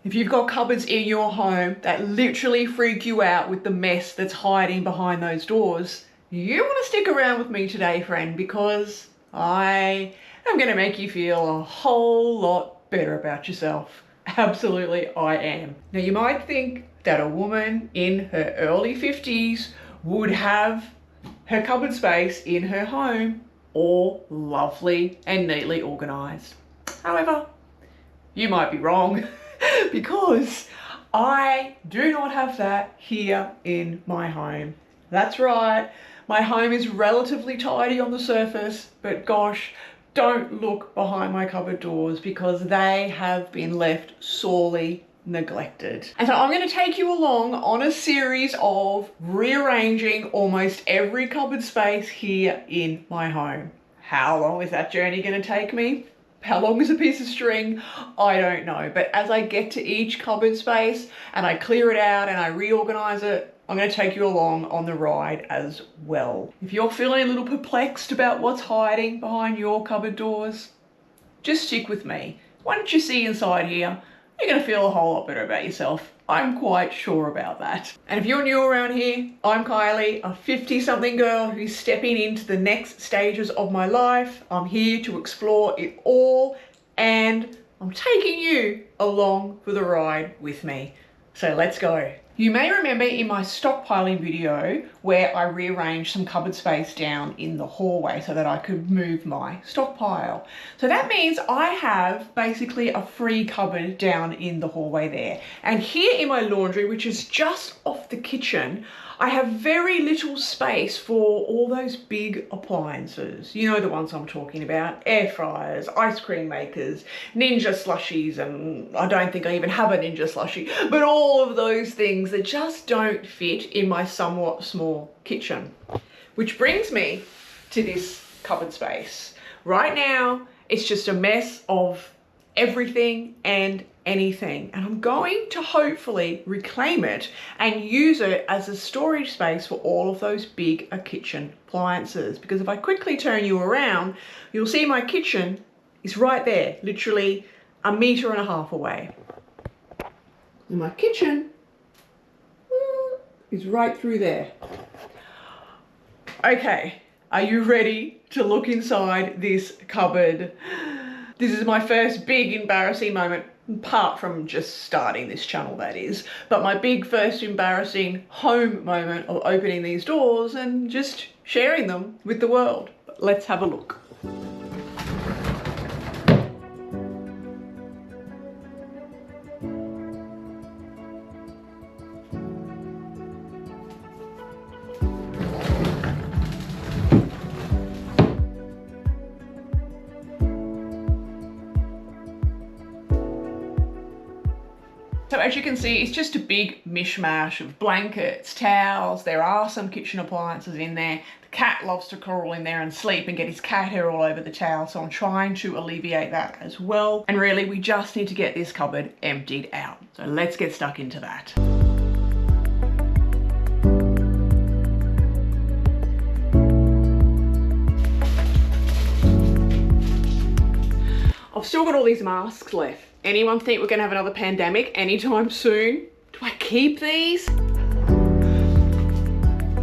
If you've got cupboards in your home that literally freak you out with the mess that's hiding behind those doors, you want to stick around with me today, friend, because I am going to make you feel a whole lot better about yourself. Absolutely, I am. Now, you might think that a woman in her early 50s would have her cupboard space in her home all lovely and neatly organised. However, you might be wrong. Because I do not have that here in my home. That's right, my home is relatively tidy on the surface, but gosh, don't look behind my cupboard doors because they have been left sorely neglected. And so I'm going to take you along on a series of rearranging almost every cupboard space here in my home. How long is that journey going to take me? How long is a piece of string? I don't know. But as I get to each cupboard space and I clear it out and I reorganize it, I'm going to take you along on the ride as well. If you're feeling a little perplexed about what's hiding behind your cupboard doors, just stick with me. Once you see inside here, you're going to feel a whole lot better about yourself. I'm quite sure about that. And if you're new around here, I'm Kylie, a 50-something girl who's stepping into the next stages of my life. I'm here to explore it all, and I'm taking you along for the ride with me. So let's go. You may remember in my stockpiling video where I rearranged some cupboard space down in the hallway so that I could move my stockpile. So that means I have basically a free cupboard down in the hallway there. And here in my laundry, which is just off the kitchen, I have very little space for all those big appliances. You know the ones I'm talking about: air fryers, ice cream makers, ninja slushies, and I don't think I even have a ninja slushie, but all of those things that just don't fit in my somewhat small kitchen. Which brings me to this cupboard space. Right now, it's just a mess of everything and anything, and I'm going to hopefully reclaim it and use it as a storage space for all of those big kitchen appliances. Because if I quickly turn you around, you'll see my kitchen is right there, literally 1.5 meters away. And my kitchen is right through there. Okay, are you ready to look inside this cupboard? This is my first big embarrassing moment, apart from just starting this channel, that is, but my big first embarrassing home moment of opening these doors and just sharing them with the world. But let's have a look. So as you can see, it's just a big mishmash of blankets, towels. There are some kitchen appliances in there. The cat loves to crawl in there and sleep and get his cat hair all over the towel, so I'm trying to alleviate that as well. And really, we just need to get this cupboard emptied out. So let's get stuck into that. I've still got all these masks left. Anyone think we're gonna have another pandemic anytime soon? Do I keep these?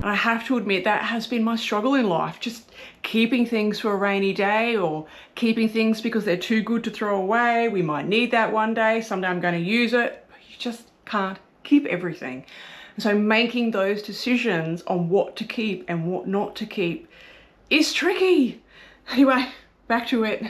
I have to admit that has been my struggle in life, just keeping things for a rainy day or keeping things because they're too good to throw away. We might need that one day, someday I'm gonna use it, but you just can't keep everything. And so making those decisions on what to keep and what not to keep is tricky. Anyway, back to it.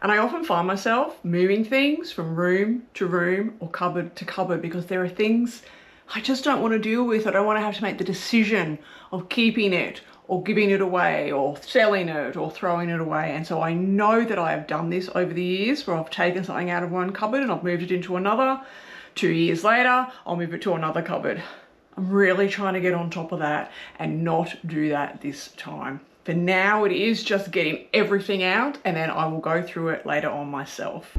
And I often find myself moving things from room to room or cupboard to cupboard because there are things I just don't want to deal with. I don't want to have to make the decision of keeping it or giving it away or selling it or throwing it away. And so I know that I have done this over the years where I've taken something out of one cupboard and I've moved it into another. 2 years later, I'll move it to another cupboard. I'm really trying to get on top of that and not do that this time. For now, it is just getting everything out, and then I will go through it later on myself.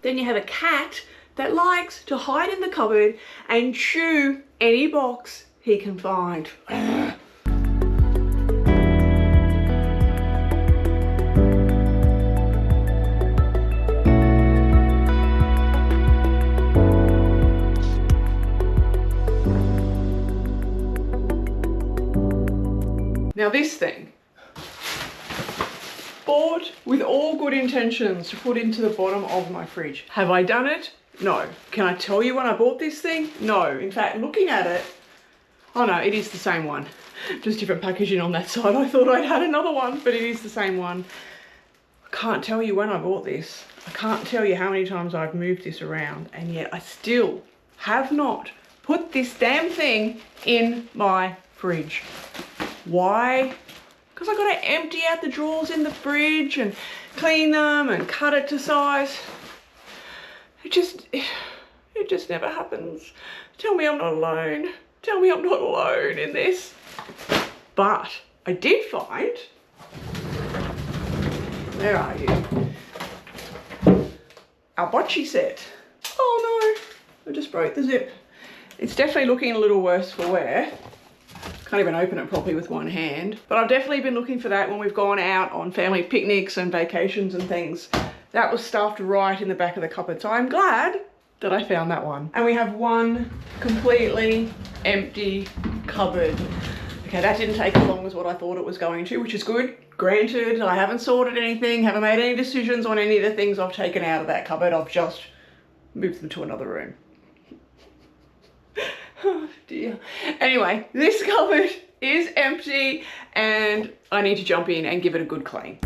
Then you have a cat that likes to hide in the cupboard and chew any box he can find. Now this thing, bought with all good intentions to put into the bottom of my fridge. Have I done it? No. Can I tell you when I bought this thing? No. In fact, looking at it, oh no, it is the same one. Just different packaging on that side. I thought I'd had another one, but it is the same one. I can't tell you when I bought this. I can't tell you how many times I've moved this around, and yet I still have not put this damn thing in my fridge. Why? Because I've got to empty out the drawers in the fridge and clean them and cut it to size. It just never happens. Tell me I'm not alone. Tell me I'm not alone in this. But I did find, where are you? Our bocce set. Oh no, I just broke the zip. It's definitely looking a little worse for wear. Can't even open it properly with one hand. But I've definitely been looking for that when we've gone out on family picnics and vacations and things. That was stuffed right in the back of the cupboard. So I'm glad that I found that one. And we have one completely empty cupboard. Okay, that didn't take as long as what I thought it was going to, which is good. Granted, I haven't sorted anything, haven't made any decisions on any of the things I've taken out of that cupboard. I've just moved them to another room. Oh dear. Anyway, this cupboard is empty and I need to jump in and give it a good clean.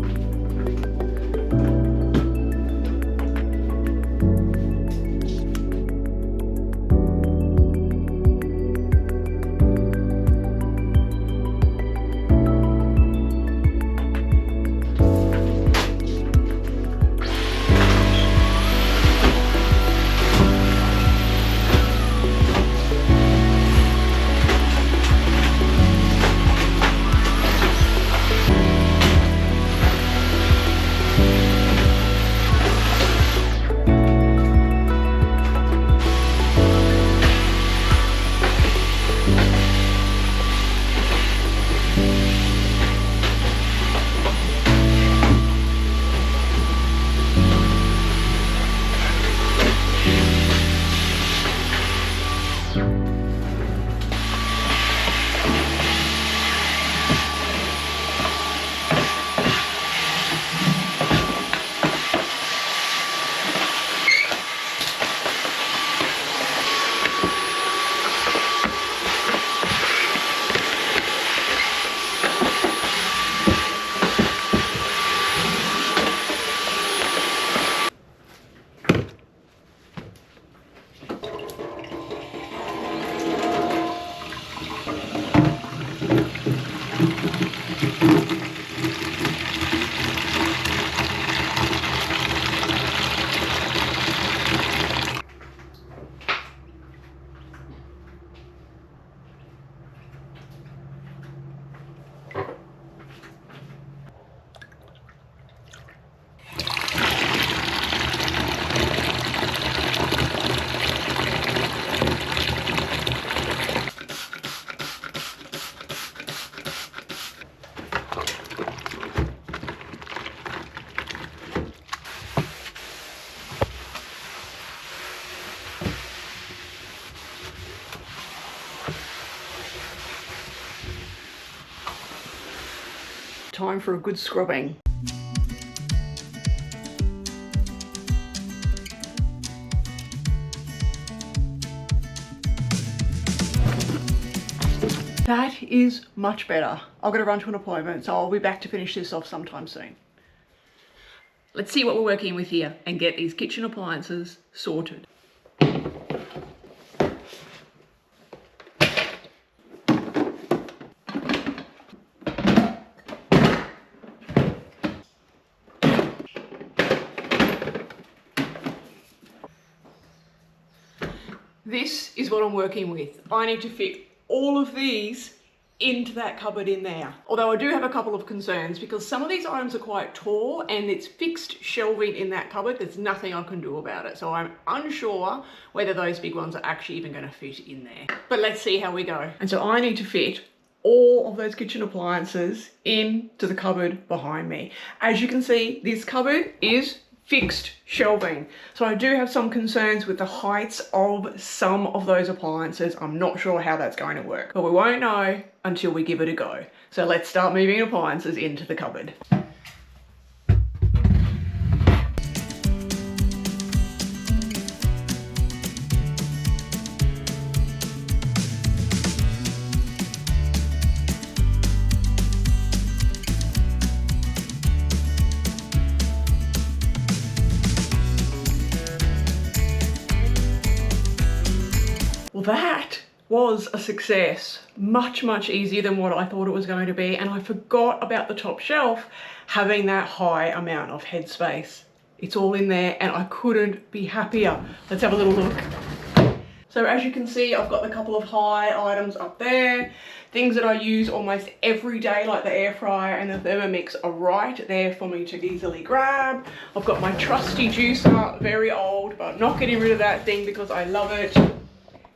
Time for a good scrubbing. That is much better. I've got to run to an appointment, so I'll be back to finish this off sometime soon. Let's see what we're working with here and get these kitchen appliances sorted. This is what I'm working with. I need to fit all of these into that cupboard in there. Although I do have a couple of concerns because some of these items are quite tall and it's fixed shelving in that cupboard. There's nothing I can do about it. So I'm unsure whether those big ones are actually even going to fit in there. But let's see how we go. And so I need to fit all of those kitchen appliances into the cupboard behind me. As you can see, this cupboard is fixed shelving. So I do have some concerns with the heights of some of those appliances. I'm not sure how that's going to work, but we won't know until we give it a go. So let's start moving appliances into the cupboard. Well, that was a success. Much easier than what I thought it was going to be, and I forgot about the top shelf having that high amount of headspace. It's all in there and I couldn't be happier. Let's have a little look. So as you can see, I've got a couple of high items up there. Things that I use almost every day, like the air fryer and the Thermomix, are right there for me to easily grab. I've got my trusty juicer, very old, but not getting rid of that thing because I love it.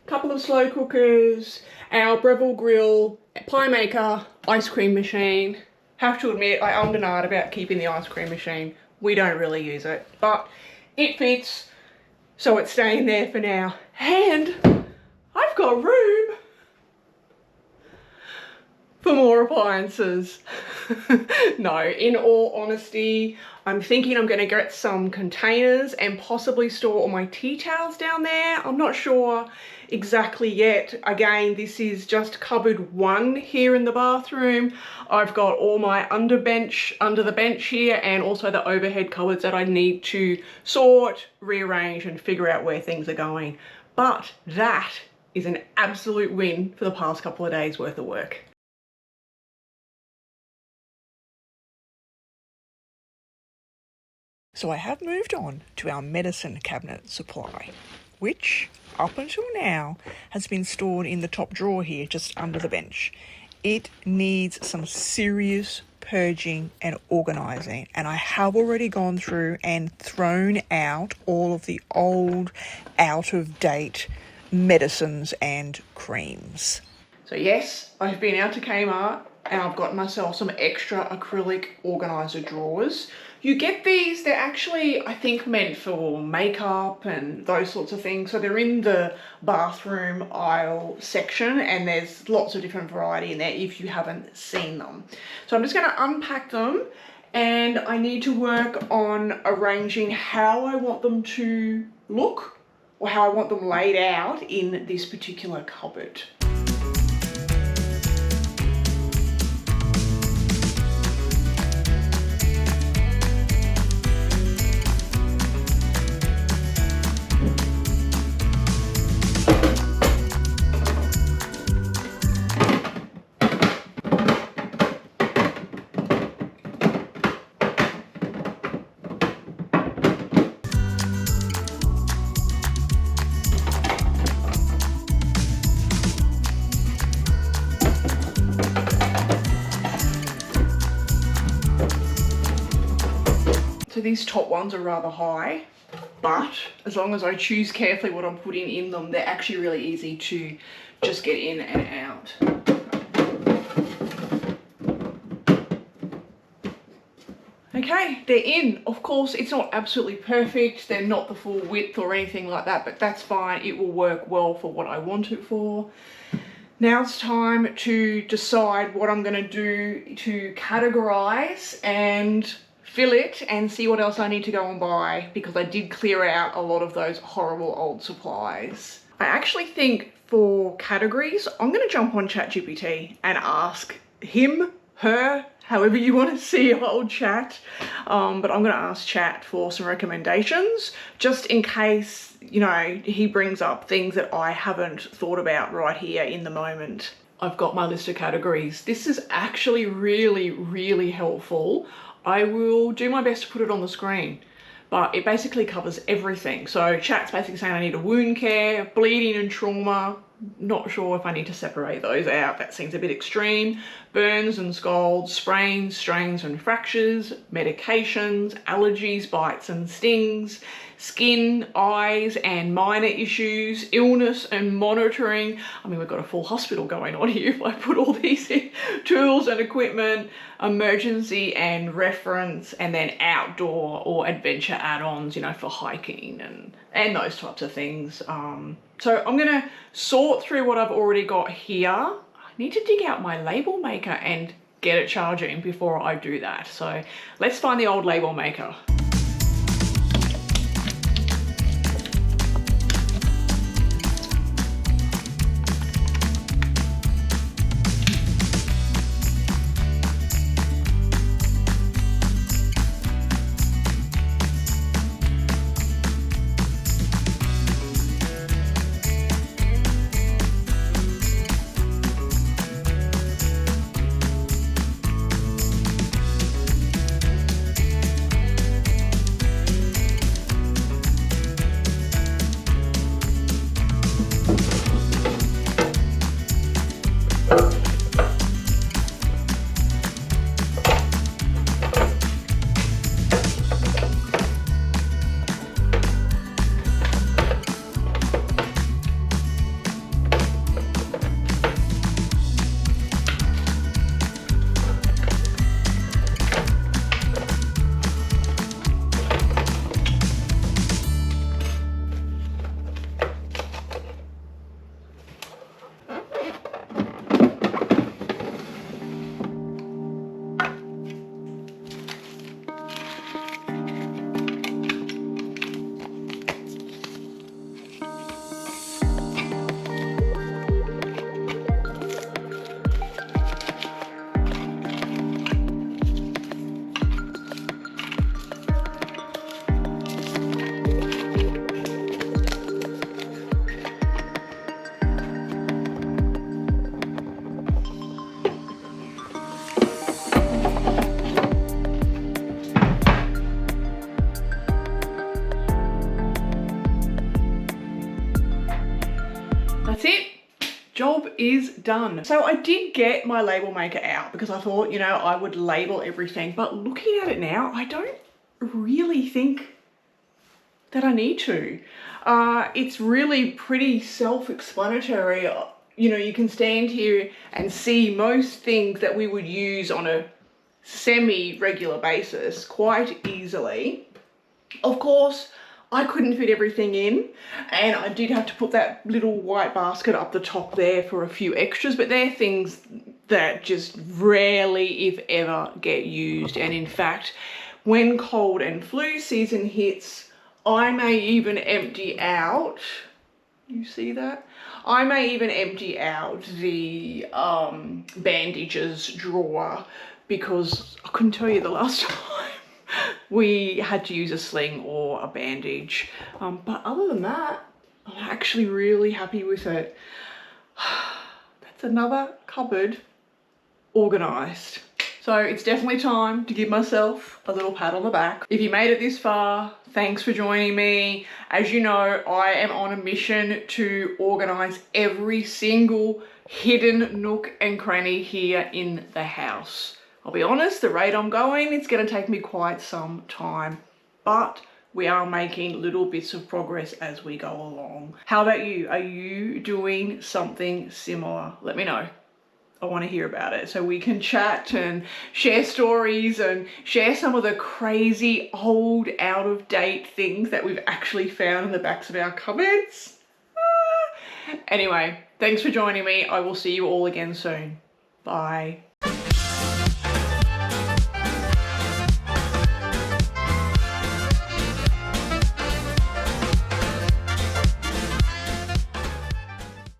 Couple of slow cookers, our Breville grill, pie maker, ice cream machine. Have to admit, I ummed and ahed about keeping the ice cream machine. We don't really use it, but it fits, so it's staying there for now. And I've got room for more appliances. No, in all honesty, I'm thinking I'm going to get some containers and possibly store all my tea towels down there. I'm not sure exactly yet. Again, this is just cupboard one here in the bathroom. I've got all my under the bench here, and also the overhead cupboards that I need to sort, rearrange and figure out where things are going. But that is an absolute win for the past couple of days worth of work. So I have moved on to our medicine cabinet supply, which up until now has been stored in the top drawer here just under the bench. It needs some serious purging and organising, and I have already gone through and thrown out all of the old, out-of-date medicines and creams. So yes, I've been out to Kmart and I've got myself some extra acrylic organiser drawers. You get these, they're actually, I think, meant for makeup and those sorts of things. So they're in the bathroom aisle section, and there's lots of different variety in there if you haven't seen them. So I'm just going to unpack them, and I need to work on arranging how I want them to look or how I want them laid out in this particular cupboard. So these top ones are rather high, but as long as I choose carefully what I'm putting in them, they're actually really easy to just get in and out. Okay, they're in. Of course, it's not absolutely perfect. They're not the full width or anything like that, but that's fine. It will work well for what I want it for. Now it's time to decide what I'm going to do to categorize and fill it and see what else I need to go and buy, because I did clear out a lot of those horrible old supplies. I actually think for categories, I'm going to jump on ChatGPT and ask him, her, however you want to see old chat, but I'm going to ask chat for some recommendations just in case, you know, he brings up things that I haven't thought about right here in the moment. I've got my list of categories. This is actually really helpful. I will do my best to put it on the screen, but it basically covers everything. So chat's basically saying I need a wound care, bleeding and trauma, Not sure if I need to separate those out. That seems a bit extreme. Burns and scalds, sprains, strains and fractures, medications, allergies, bites and stings, skin, eyes and minor issues, illness and monitoring. I mean, we've got a full hospital going on here if I put all these in. Tools and equipment, emergency and reference, and then outdoor or adventure add-ons, you know, for hiking and those types of things. So I'm gonna sort through what I've already got here. I need to dig out my label maker and get it charging before I do that. So let's find the old label maker. That's it. Job is done. So I did get my label maker out because I thought, you know, I would label everything, but looking at it now, I don't really think that I need to. It's really pretty self-explanatory. You know, you can stand here and see most things that we would use on a semi-regular basis quite easily. Of course, I couldn't fit everything in, and I did have to put that little white basket up the top there for a few extras, but they're things that just rarely, if ever, get used. And in fact, when cold and flu season hits, I may even empty out, you see that? I may even empty out the bandages drawer because I couldn't tell you the last time we had to use a sling or a bandage. But other than that, I'm actually really happy with it. That's another cupboard organised. So it's definitely time to give myself a little pat on the back. If you made it this far, thanks for joining me. As you know, I am on a mission to organise every single hidden nook and cranny here in the house. I'll be honest, the rate I'm going, it's going to take me quite some time, but we are making little bits of progress as we go along. How about you? Are you doing something similar? Let me know. I want to hear about it so we can chat and share stories and share some of the crazy old out-of-date things that we've actually found in the backs of our cupboards. Anyway, thanks for joining me. I will see you all again soon. Bye.